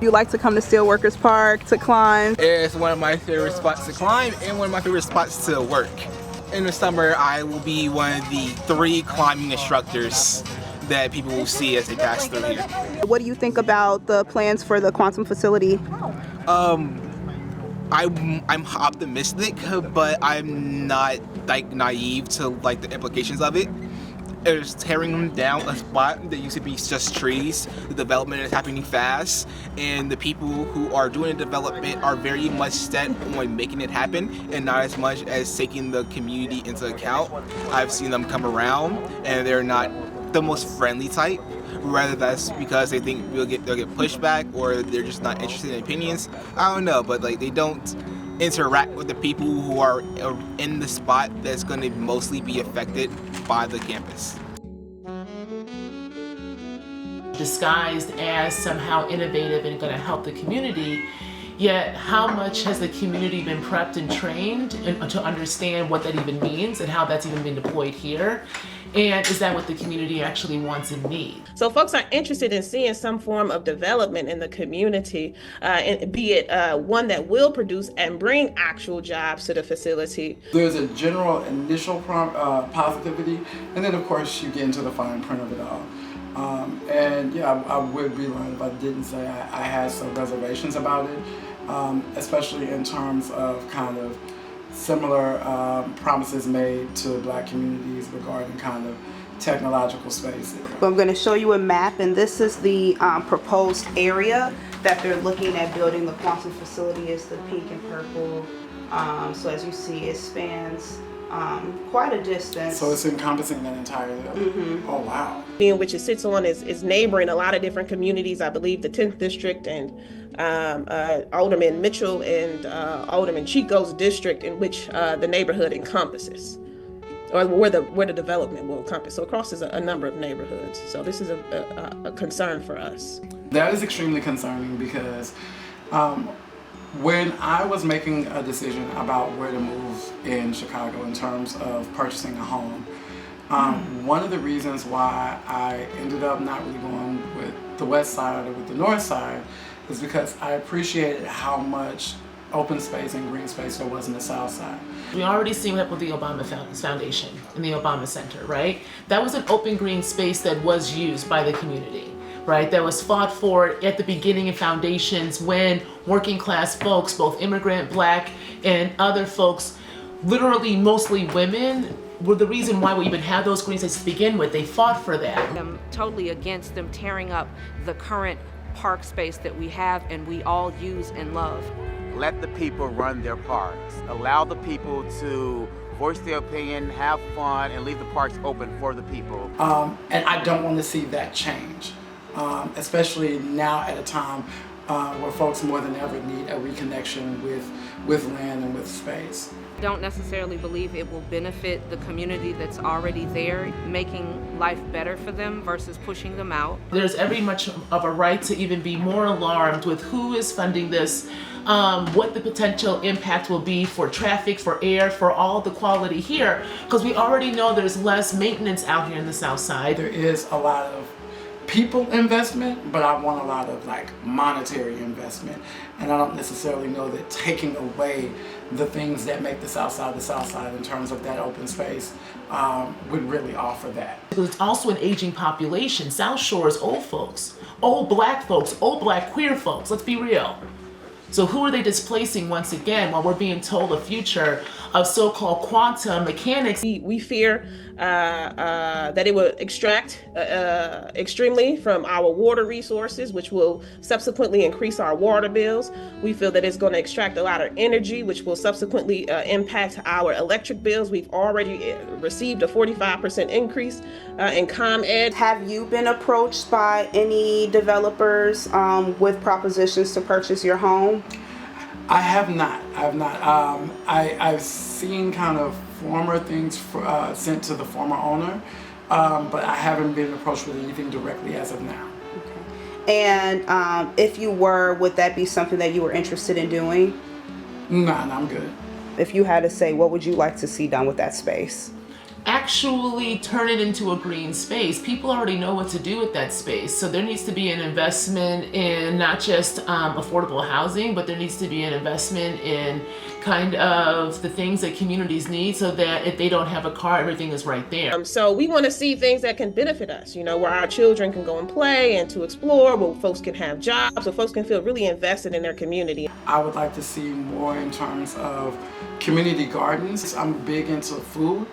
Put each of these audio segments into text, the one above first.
You like to come to Steelworkers Park to climb? It's one of my favorite spots to climb and one of my favorite spots to work. In the summer, I will be one of the 3 climbing instructors that people will see as they pass through here. What do you think about the plans for the quantum facility? I'm optimistic, but I'm not like naive to like the implications of it. It's tearing down a spot that used to be just trees. The development is happening fast, and the people who are doing the development are very much set on making it happen and not as much as taking the community into account. I've seen them come around, and they're not the most friendly type. Whether that's because they think they'll get pushback or they're just not interested in opinions, I don't know. But like they don't interact with the people who are in the spot that's going to mostly be affected by the campus. Disguised as somehow innovative and going to help the community, yet how much has the community been prepped and trained to understand what that even means and how that's even been deployed here? And is that what the community actually wants and needs? So folks are interested in seeing some form of development in the community, and be it one that will produce and bring actual jobs to the facility. There's a general initial positivity, and then of course you get into the fine print of it all. And yeah, I would be lying if I didn't say I had some reservations about it, especially in terms of kind of similar promises made to Black communities regarding kind of technological spaces. I'm going to show you a map, and this is the proposed area that they're looking at building. The quantum facility is the pink and purple. So as you see, it spans quite a distance. So it's encompassing that entire Oh wow. In which it sits on is neighboring a lot of different communities. I believe the 10th district and Alderman Mitchell and Alderman Chico's district, in which the neighborhood encompasses, or where the development will encompass. So it crosses a number of neighborhoods. So this is a concern for us. That is extremely concerning because when I was making a decision about where to move in Chicago in terms of purchasing a home, one of the reasons why I ended up not really going with the west side or with the north side is because I appreciated how much open space and green space there was in the south side. We already see what happened with the Obama Foundation and the Obama Center, right? That was an open green space that was used by the community, right? That was fought for at the beginning of foundations when working class folks, both immigrant, Black, and other folks, literally mostly women, were the reason why we even had those green spaces to begin with. They fought for that. I'm totally against them tearing up the current park space that we have and we all use and love. Let the people run their parks. Allow the people to voice their opinion, have fun, and leave the parks open for the people. And I don't want to see that change, especially now at a time where folks more than ever need a reconnection with land and with space. Don't necessarily believe it will benefit the community that's already there, making life better for them versus pushing them out. There's every much of a right to even be more alarmed with who is funding this, what the potential impact will be for traffic, for air, for all the quality here, because we already know there's less maintenance out here in the South Side. There is a lot of people investment, but I want a lot of like monetary investment, and I don't necessarily know that taking away the things that make the South Side in terms of that open space would really offer that. It's also an aging population. South Shore is old folks, old Black folks, old Black queer folks, let's be real. So who are they displacing once again while we're being told a future of so-called quantum mechanics? We fear that it will extract extremely from our water resources, which will subsequently increase our water bills. We feel that it's going to extract a lot of energy, which will subsequently impact our electric bills. We've already received a 45% increase in ComEd. Have you been approached by any developers with propositions to purchase your home? I have not. I've seen kind of former things sent to the former owner, but I haven't been approached with anything directly as of now. Okay. And if you were, would that be something that you were interested in doing? No, I'm good. If you had to say, what would you like to see done with that space? actually turn it into a green space. People already know what to do with that space. So there needs to be an investment in not just affordable housing, but there needs to be an investment in kind of the things that communities need so that if they don't have a car, everything is right there. So we want to see things that can benefit us, you know, where our children can go and play and to explore, where folks can have jobs, where folks can feel really invested in their community. I would like to see more in terms of community gardens. I'm big into food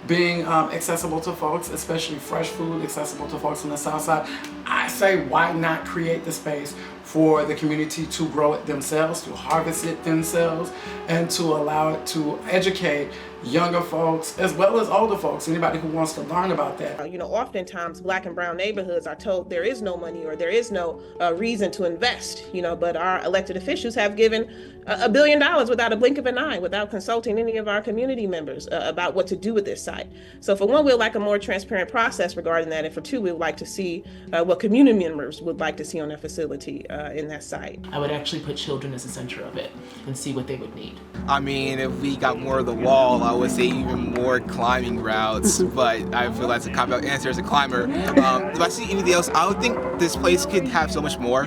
being accessible to folks, especially fresh food accessible to folks on the Southside. I say, why not create the space for the community to grow it themselves, to harvest it themselves, and to allow it to educate younger folks as well as older folks, anybody who wants to learn about that. You know, oftentimes Black and brown neighborhoods are told there is no money or there is no reason to invest, you know, but our elected officials have given $1 billion without a blink of an eye, without consulting any of our community members about what to do with this site. So for one, we'd like a more transparent process regarding that, and for two, we would like to see what community members would like to see on their facility in that site. I would actually put children as the center of it and see what they would need. I mean, if we got more of the wall, I would say even more climbing routes, but I feel that's a cop-out answer as a climber. If I see anything else, I would think this place could have so much more.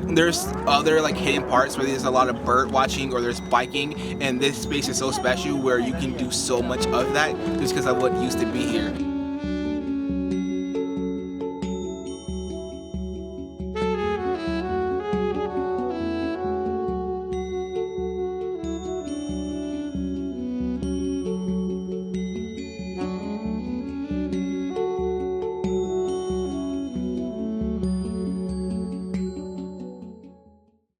There's other like hidden parts where there's a lot of bird watching or there's biking, and this space is so special where you can do so much of that just because of what used to be here.